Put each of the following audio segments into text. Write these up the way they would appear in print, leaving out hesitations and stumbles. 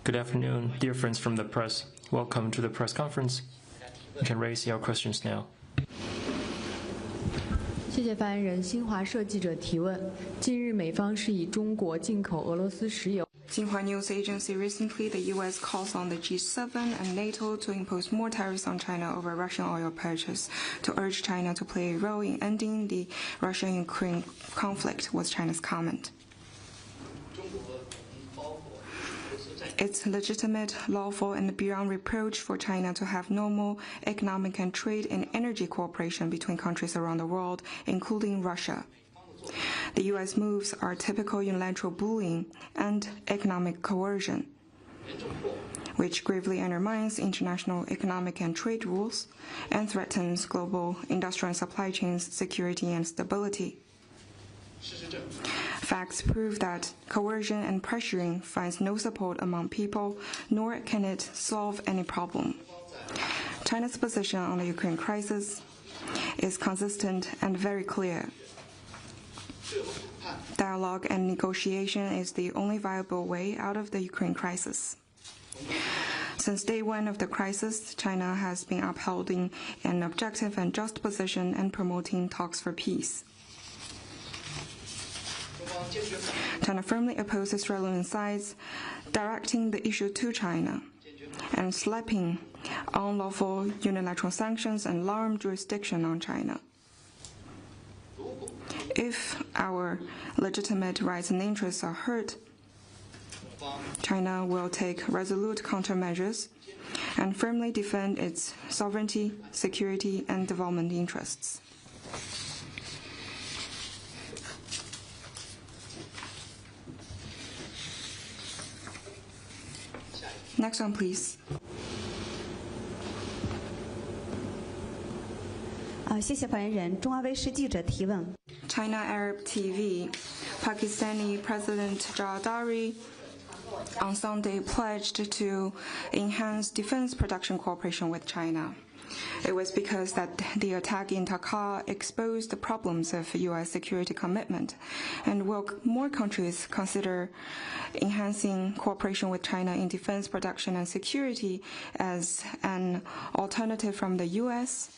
Good afternoon, dear friends from the press. Welcome to the press conference. You can raise your questions now. 谢谢发言人。新华社记者提问：近日，美方是以中国进口俄罗斯石油。 Xinhua News Agency recently, the U.S. calls on the G7 and NATO to impose more tariffs on China over Russian oil purchase to urge China to play a role in ending the Russia-Ukraine conflict, was China's comment. It's legitimate, lawful, and beyond reproach for China to have normal economic and trade and energy cooperation between countries around the world, including Russia. The U.S. moves are typical unilateral bullying and economic coercion, which gravely undermines international economic and trade rules and threatens global industrial and supply chains security and stability. Facts prove that coercion and pressuring finds no support among people, nor can it solve any problem. China's position on the Ukraine crisis is consistent and very clear. Dialogue and negotiation is the only viable way out of the Ukraine crisis. Since day one of the crisis, China has been upholding an objective and just position and promoting talks for peace. China firmly opposes relevant sides, directing the issue to China, and slapping unlawful unilateral sanctions and long jurisdiction on China. If our legitimate rights and interests are hurt, China will take resolute countermeasures and firmly defend its sovereignty, security, and development interests. Next one, please. 谢谢发言人。中华卫视记者提问。 China Arab TV, Pakistani President Jawdari on Sunday pledged to enhance defense production cooperation with China. It was because that the attack in Dhaka exposed the problems of U.S. security commitment, and will more countries consider enhancing cooperation with China in defense production and security as an alternative from the U.S.?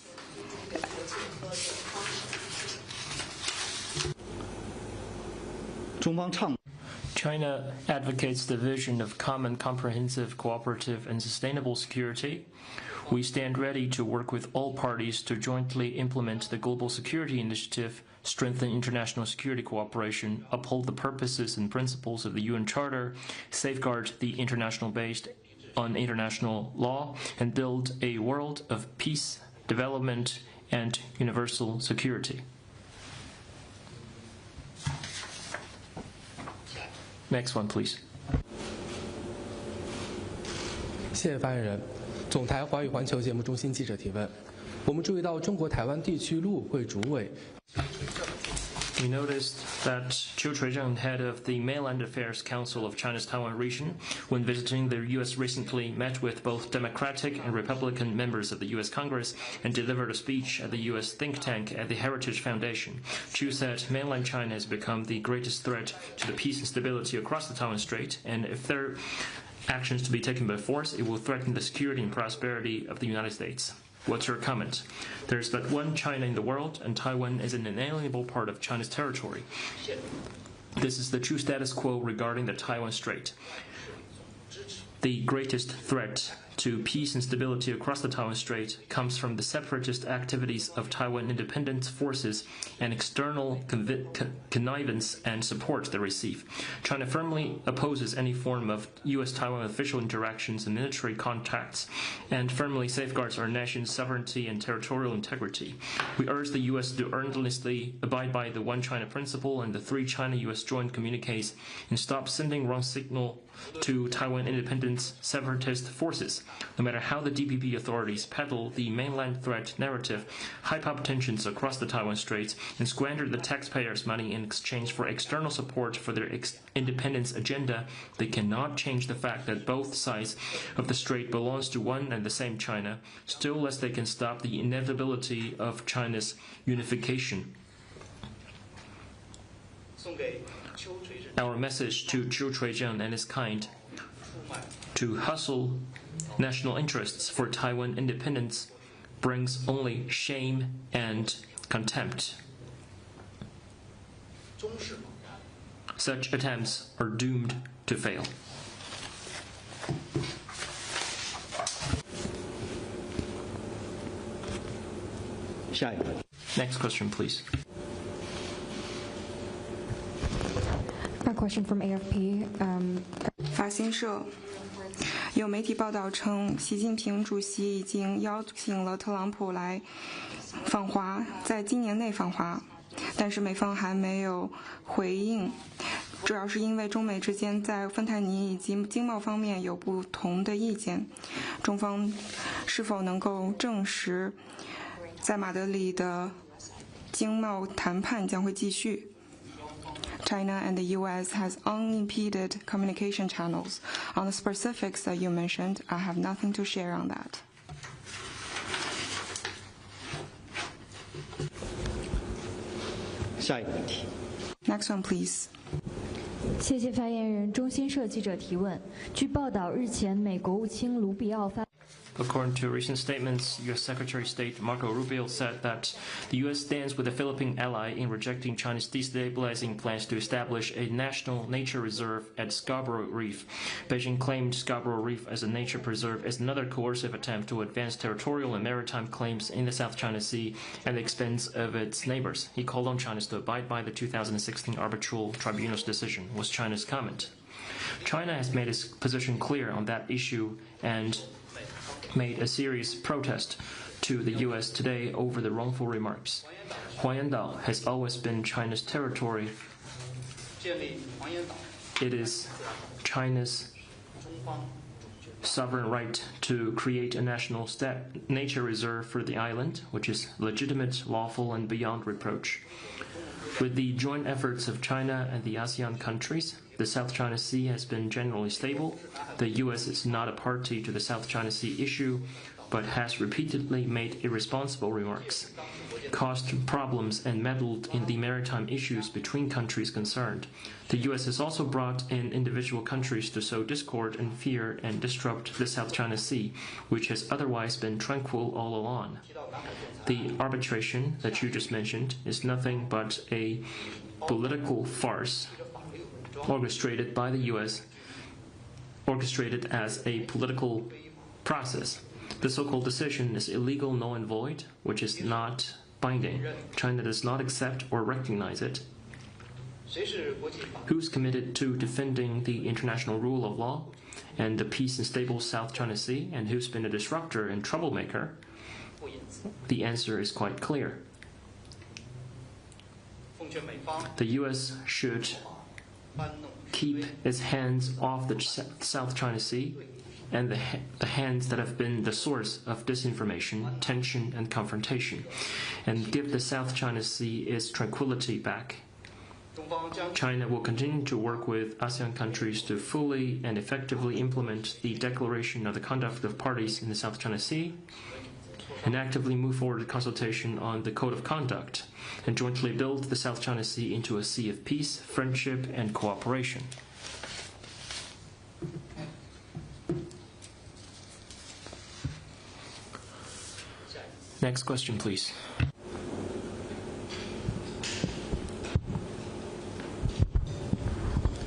China advocates the vision of common, comprehensive, cooperative, and sustainable security. We stand ready to work with all parties to jointly implement the Global Security Initiative, strengthen international security cooperation, uphold the purposes and principles of the UN Charter, safeguard the international based on international law, and build a world of peace, development, and universal security. Next one, please. 谢谢发言人。总台华语环球节目中心记者提问：我们注意到中国台湾地区陆委会主委。We noticed that Chiu Shui-zheng, head of the Mainland Affairs Council of China's Taiwan region, when visiting the U.S. recently, met with both Democratic and Republican members of the U.S. Congress and delivered a speech at the U.S. think tank at the Heritage Foundation. Chiu said mainland China has become the greatest threat to the peace and stability across the Taiwan Strait, and if there are actions to be taken by force, it will threaten the security and prosperity of the United States. What's your comment? There's but one China in the world, and Taiwan is an inalienable part of China's territory. This is the true status quo regarding the Taiwan Strait. The greatest threat to peace and stability across the Taiwan Strait comes from the separatist activities of Taiwan independence forces and external connivance and support they receive. China firmly opposes any form of U.S.-Taiwan official interactions and military contacts and firmly safeguards our nation's sovereignty and territorial integrity. We urge the U.S. to earnestly abide by the One China principle and the three China-U.S. joint communiques and stop sending wrong signal to Taiwan independence separatist forces. No matter how the DPP authorities peddle the mainland threat narrative, hype up tensions across the Taiwan Straits, and squander the taxpayers' money in exchange for external support for their independence agenda, they cannot change the fact that both sides of the strait belongs to one and the same China, still less they can stop the inevitability of China's unification. Our message to Chiu Shui-zheng and his kind to hustle national interests for Taiwan independence brings only shame and contempt. Such attempts are doomed to fail. Next question, please. A question from AFP. 法新社有媒体报道称，习近平主席已经邀请了特朗普来访华，在今年内访华，但是美方还没有回应，主要是因为中美之间在芬太尼以及经贸方面有不同的意见。中方是否能够证实，在马德里的经贸谈判将会继续？China and the U.S. has unimpeded communication channels. On the specifics that you mentioned, I have nothing to share on that. Next one, please. 谢谢发言人。中新社记者提问：据报道，日前美国务卿卢比奥发。According to recent statements, U.S. Secretary of State Marco Rubio said that the U.S. stands with a Philippine ally in rejecting China's destabilizing plans to establish a national nature reserve at Scarborough Reef. Beijing claimed Scarborough Reef as a nature preserve as another coercive attempt to advance territorial and maritime claims in the South China Sea at the expense of its neighbors. He called on China to abide by the 2016 arbitral tribunal's decision, was China's comment. China has made its position clear on that issue and made a serious protest to the U.S. today over the wrongful remarks. Huaiyandao has always been China's territory. It is China's sovereign right to create a national nature reserve for the island, which is legitimate, lawful, and beyond reproach. With the joint efforts of China and the ASEAN countries, the South China Sea has been generally stable. The U.S. is not a party to the South China Sea issue, but has repeatedly made irresponsible remarks, caused problems, and meddled in the maritime issues between countries concerned. The U.S. has also brought in individual countries to sow discord and fear and disrupt the South China Sea, which has otherwise been tranquil all along. The arbitration that you just mentioned is nothing but a political farce orchestrated by the U.S., orchestrated as a political process. The so-called decision is illegal, null and void, which is not binding. China does not accept or recognize it. Who's committed to defending the international rule of law and the peace and stable South China Sea, and who's been a disruptor and troublemaker? The answer is quite clear. The U.S. should keep its hands off the South China Sea and the hands that have been the source of disinformation, tension, and confrontation, and give the South China Sea its tranquility back. China will continue to work with ASEAN countries to fully and effectively implement the Declaration of the Conduct of Parties in the South China Sea, and actively move forward with consultation on the Code of Conduct, and jointly build the South China Sea into a sea of peace, friendship, and cooperation. Next question, please.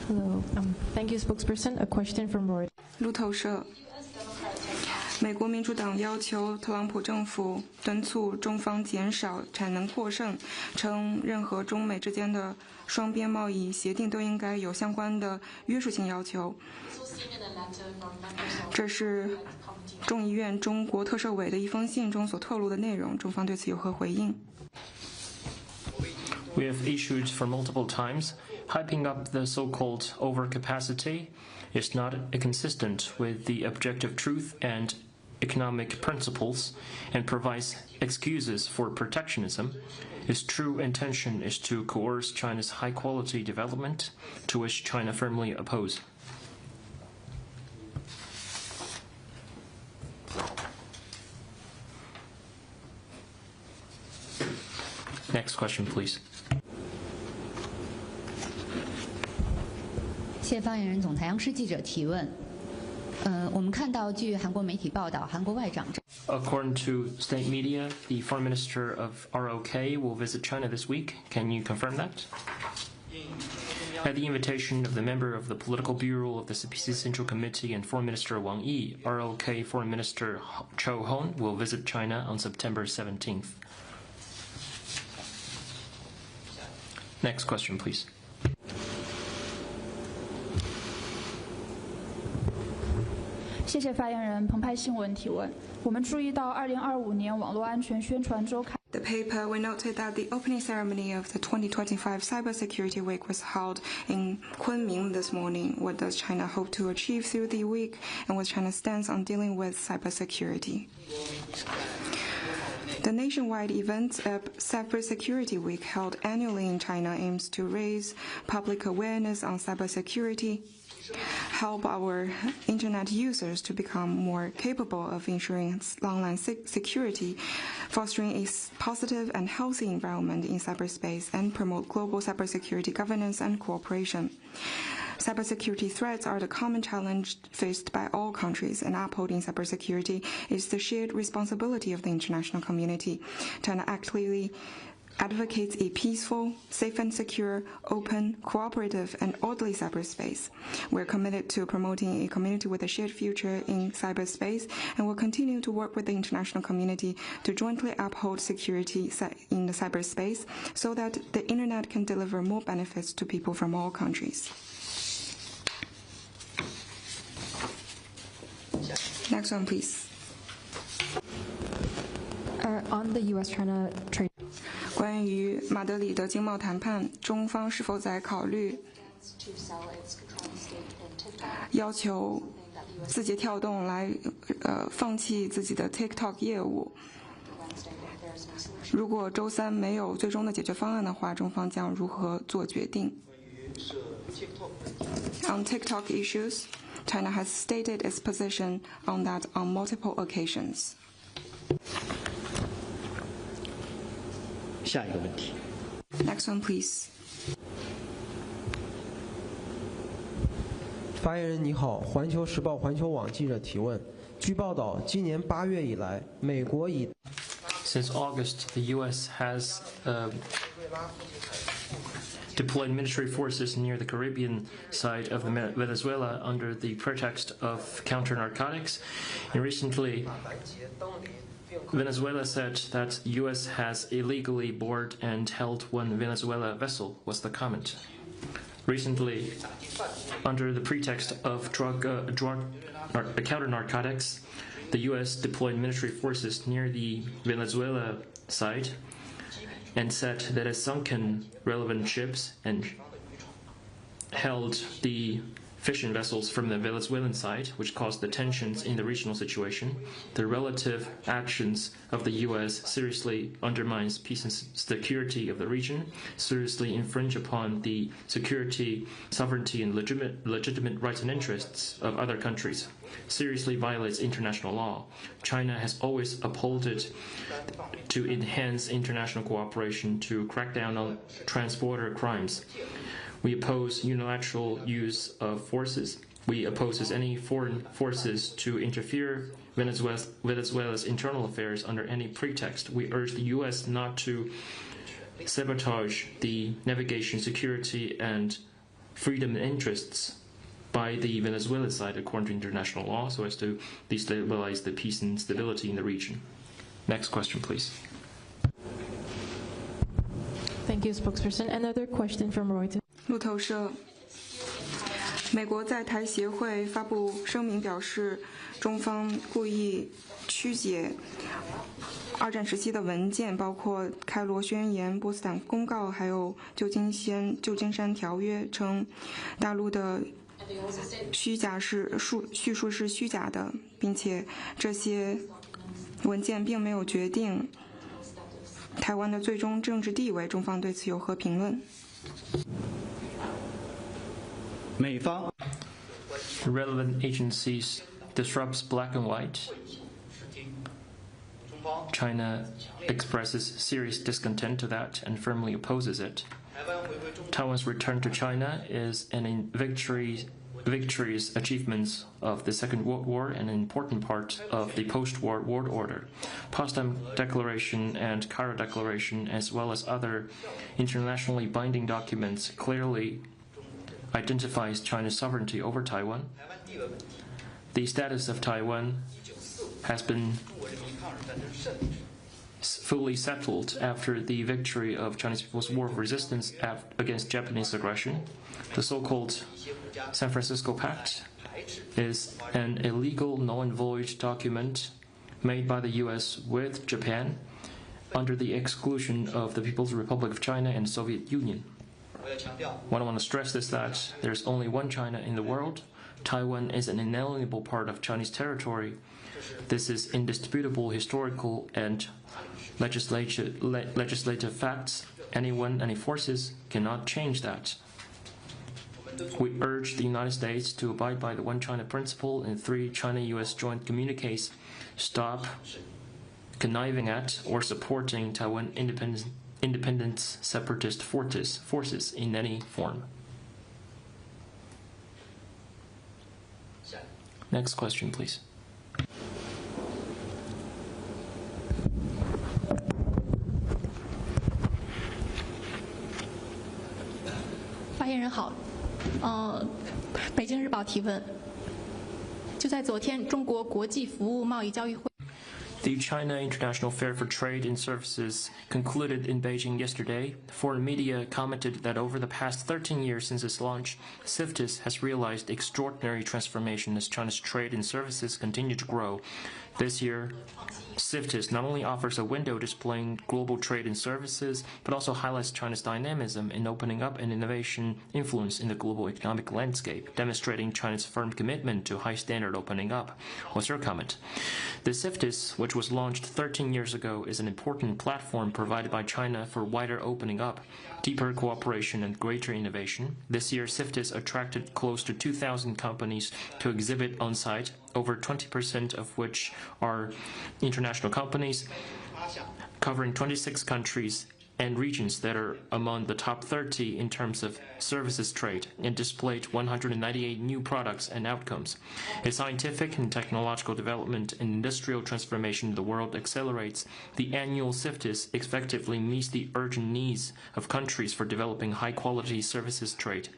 Hello. Thank you, spokesperson. A question from Reuters. 路透社，美国民主党要求特朗普政府敦促中方减少产能过剩，称任何中美之间的双边贸易协定都应该有相关的约束性要求。这是众议院中国特设委的一封信中所透露的内容，中方对此有何回应？ We have issued for multiple times, hyping up the so-called overcapacity is not inconsistent with the objective truth and economic principles and provides excuses for protectionism. Its true intention is to coerce China's high-quality development, to which China firmly opposes. Next question, please. 谢谢发言人。总裁央视记者提问：我们看到，据韩国媒体报道，韩国外长。 According to state media, the foreign minister of ROK will visit China this week. Can you confirm that? At the invitation of the member of the political bureau of the CPC Central Committee and Foreign Minister Wang Yi, ROK Foreign Minister Cho Hon will visit China on September 17th. Next question, please. 谢谢发言人。澎湃新闻提问：我们注意到2025年网络安全宣传周刊。 The paper, we noted that the opening ceremony of the 2025 Cybersecurity Week was held in Kunming this morning. What does China hope to achieve through the week, and what's China's stance on dealing with cybersecurity? The nationwide event of Cybersecurity Week held annually in China aims to raise public awareness on cybersecurity, help our internet users to become more capable of ensuring online security, fostering a positive and healthy environment in cyberspace, and promote global cybersecurity governance and cooperation. Cybersecurity threats are the common challenge faced by all countries, and upholding cybersecurity is the shared responsibility of the international community. China actively advocates a peaceful, safe and secure, open, cooperative, and orderly cyberspace. We're committed to promoting a community with a shared future in cyberspace, and will continue to work with the international community to jointly uphold security in the cyberspace so that the internet can deliver more benefits to people from all countries. Next one, please. On the U.S.-China trade. 关于马德里的经贸谈判，中方是否在考虑要求字节跳动来放弃自己的 TikTok 业务？如果周三没有最终的解决方案的话，中方将如何做决定 ？On TikTok issues, China has stated its position on that on multiple occasions. 下一个问题。 Next one, please. 发言人你好，环球时报环球网记者提问：据报道，今年8月以来，美国以 Since August, the U.S. has deployed military forces near the Caribbean side of Venezuela under the pretext of counter-narcotics, and recently Venezuela said that the U.S. has illegally boarded and held one Venezuela vessel, was the comment. Recently, under the pretext of counter-narcotics, the U.S. deployed military forces near the Venezuela side and said that it sunken relevant ships and held the fishing vessels from the Venezuelan side, which caused the tensions in the regional situation. The relative actions of the U.S. seriously undermines peace and security of the region, seriously infringe upon the security, sovereignty, and legitimate rights and interests of other countries, seriously violates international law. China has always upheld to enhance international cooperation to crack down on transborder crimes. We oppose unilateral use of forces. We oppose any foreign forces to interfere Venezuela's internal affairs under any pretext. We urge the U.S. not to sabotage the navigation, security, and freedom interests by the Venezuelan side according to international law so as to destabilize the peace and stability in the region. Next question, please. Thank you, spokesperson. Another question from Reuters. 路透社，美国在台协会发布声明表示，中方故意曲解二战时期的文件，包括开罗宣言、波茨坦公告，还有旧金山条约，称大陆的叙述是虚假的，并且这些文件并没有决定台湾的最终政治地位。中方对此有何评论？ 美方 relevant agencies disrupts black and white. China expresses serious discontent to that and firmly opposes it. Taiwan's return to China is an victorious achievements of the Second World War and an important part of the post-war world order. Potsdam Declaration and Cairo Declaration, as well as other internationally binding documents, clearly identifies China's sovereignty over Taiwan. The status of Taiwan has been fully settled after the victory of Chinese People's War of Resistance against Japanese aggression. The so-called San Francisco Pact is an illegal, null and void document made by the U.S. with Japan under the exclusion of the People's Republic of China and Soviet Union. What I want to stress is that there's only one China in the world. Taiwan is an inalienable part of Chinese territory. This is indisputable historical and legislative facts. Anyone, any forces cannot change that. We urge the United States to abide by the One China principle and 3 China-U.S. joint communiques, stop conniving at or supporting Taiwan independence separatist forces in any form. Next question, please. 发言人好，北京日报提问。就在昨天，中国国际服务贸易交易会。 The China International Fair for Trade and Services concluded in Beijing yesterday. Foreign media commented that over the past 13 years since its launch, CIFTIS has realized extraordinary transformation as China's trade and services continue to grow. This year, CIFTIS not only offers a window displaying global trade and services, but also highlights China's dynamism in opening up and innovation influence in the global economic landscape, demonstrating China's firm commitment to high standard opening up. What's your comment? The CIFTIS, which was launched 13 years ago, is an important platform provided by China for wider opening up, deeper cooperation, and greater innovation. This year, CIFTIS attracted close to 2,000 companies to exhibit on site, over 20% of which are international companies, covering 26 countries and regions that are among the top 30 in terms of services trade, and displayed 198 new products and outcomes. As scientific and technological development and industrial transformation of the world accelerates, the annual CIFTIS effectively meets the urgent needs of countries for developing high-quality services trade.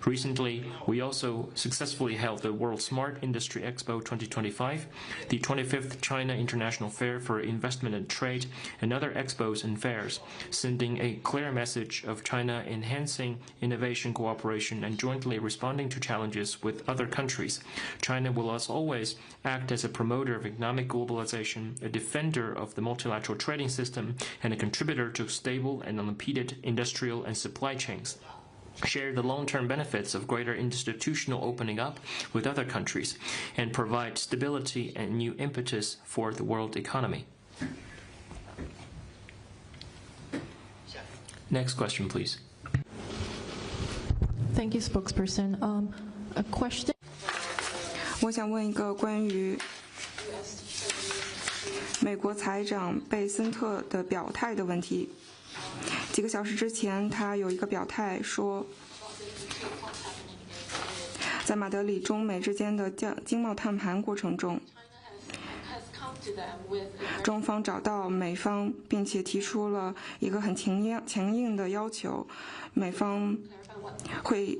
Recently, we also successfully held the World Smart Industry Expo 2025, the 25th China International Fair for Investment and Trade, and other expos and fairs, sending a clear message of China enhancing innovation cooperation and jointly responding to challenges with other countries. China will, as always, act as a promoter of economic globalization, a defender of the multilateral trading system, and a contributor to stable and unimpeded industrial and supply chains. share the long-term benefits of greater institutional opening up with other countries, and provide stability and new impetus for the world economy. Next question, please. Thank you, spokesperson. A question. 我想问一个关于美国财长贝森特的表态的问题。几个小时之前，他有一个表态说，在马德里中美之间的经贸谈判过程中，中方找到美方，并且提出了一个很强硬的要求，美方会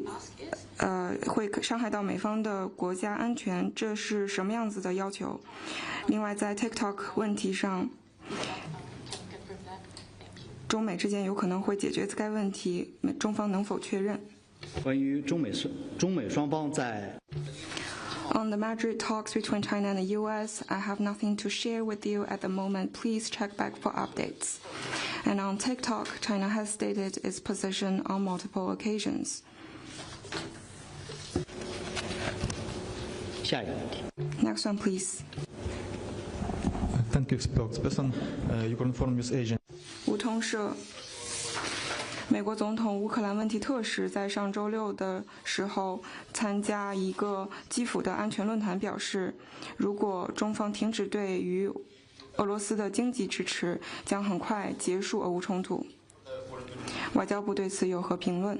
伤害到美方的国家安全，这是什么样子的要求？另外，在 TikTok 问题上，中美之间有可能会解决该问题，中方能否确认？关于中美双方在 On the Madrid talks between China and the U.S., I have nothing to share with you at the moment. Please check back for updates. And on TikTok, China has stated its position on multiple occasions. 下一个问题。 Next one, please. Thank you, spokesperson. Ukraine News Agent. 乌通社。美国总统乌克兰问题特使在上周六的时候参加一个基辅的安全论坛，表示，如果中方停止对于俄罗斯的经济支持，将很快结束俄乌冲突。外交部对此有何评论？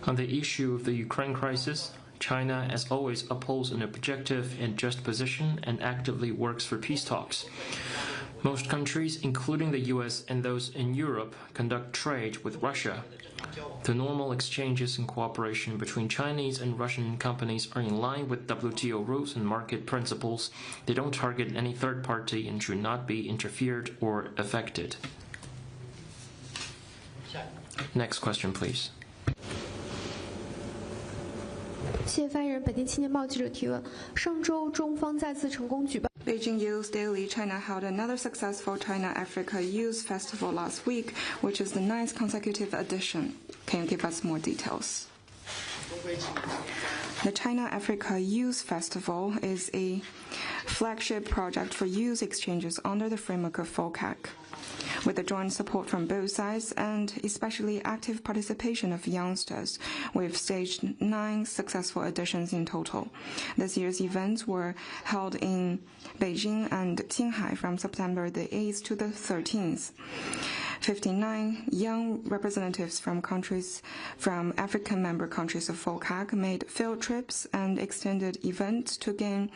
On the issue of the Ukraine crisis, China, as always, upholds an objective and just position and actively works for peace talks. Most countries, including the US and those in Europe, conduct trade with Russia. The normal exchanges and cooperation between Chinese and Russian companies are in line with WTO rules and market principles. They don't target any third party and should not be interfered or affected. Next question, please. 谢谢发言人。北京青年报记者提问：上周中方再次成功举办。 Beijing Youth Daily China held another successful China-Africa Youth Festival last week, which is the 9th consecutive edition. Can you give us more details? The China-Africa Youth Festival is a flagship project for youth exchanges under the framework of VERTEX. With the joint support from both sides and especially active participation of youngsters, we've staged 9 successful editions in total. This year's events were held in Beijing and Qinghai from September the 8th to the 13th. 59 young representatives from African member countries of VERTEX made field trips and extended events to gain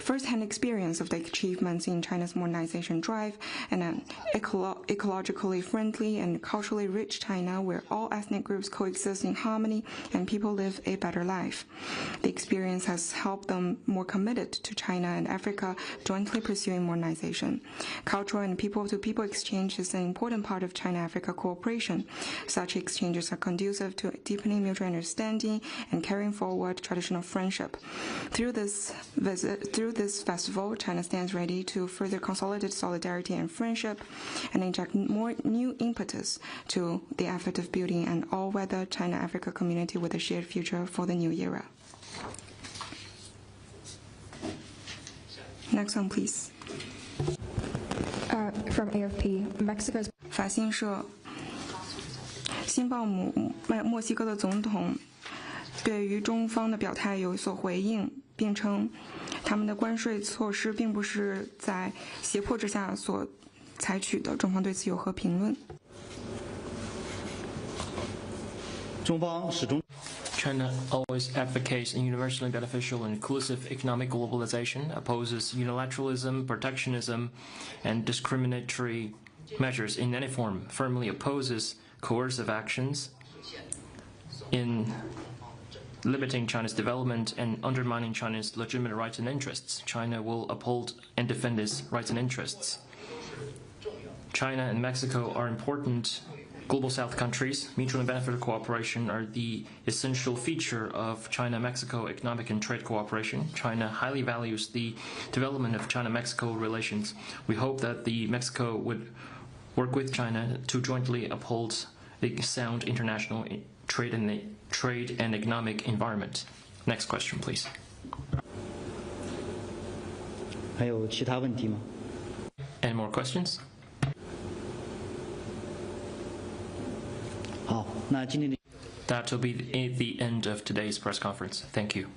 first-hand experience of the achievements in China's modernization drive and an ecologically friendly and culturally rich China where all ethnic groups coexist in harmony and people live a better life. The experience has helped them more committed to China and Africa jointly pursuing modernization. Cultural and people-to-people exchange is an important part of China-Africa cooperation. Such exchanges are conducive to deepening mutual understanding and carrying forward traditional friendship. Through this festival, China stands ready to further consolidate solidarity and friendship and inject more new impetus to the effort of building an all-weather China-Africa community with a shared future for the new era. Next one, please. From AFP, Mexico's 法新社，新鲍姆墨西哥的总统对于中方的表态有所回应，并称他们的关税措施并不是在胁迫之下所采取的。中方对此有何评论？中方始终。 China always advocates a universally beneficial and inclusive economic globalization, opposes unilateralism, protectionism, and discriminatory measures in any form, firmly opposes coercive actions in limiting China's development and undermining China's legitimate rights and interests. China will uphold and defend its rights and interests. China and Mexico are important Global South countries. Mutual and beneficial cooperation are the essential feature of China-Mexico economic and trade cooperation. China highly values the development of China-Mexico relations. We hope that Mexico would work with China to jointly uphold a sound international trade and economic environment. Next question, please. 还有其他问题吗？ Any more questions? 好，那今天的 That will be the end of today's press conference. Thank you.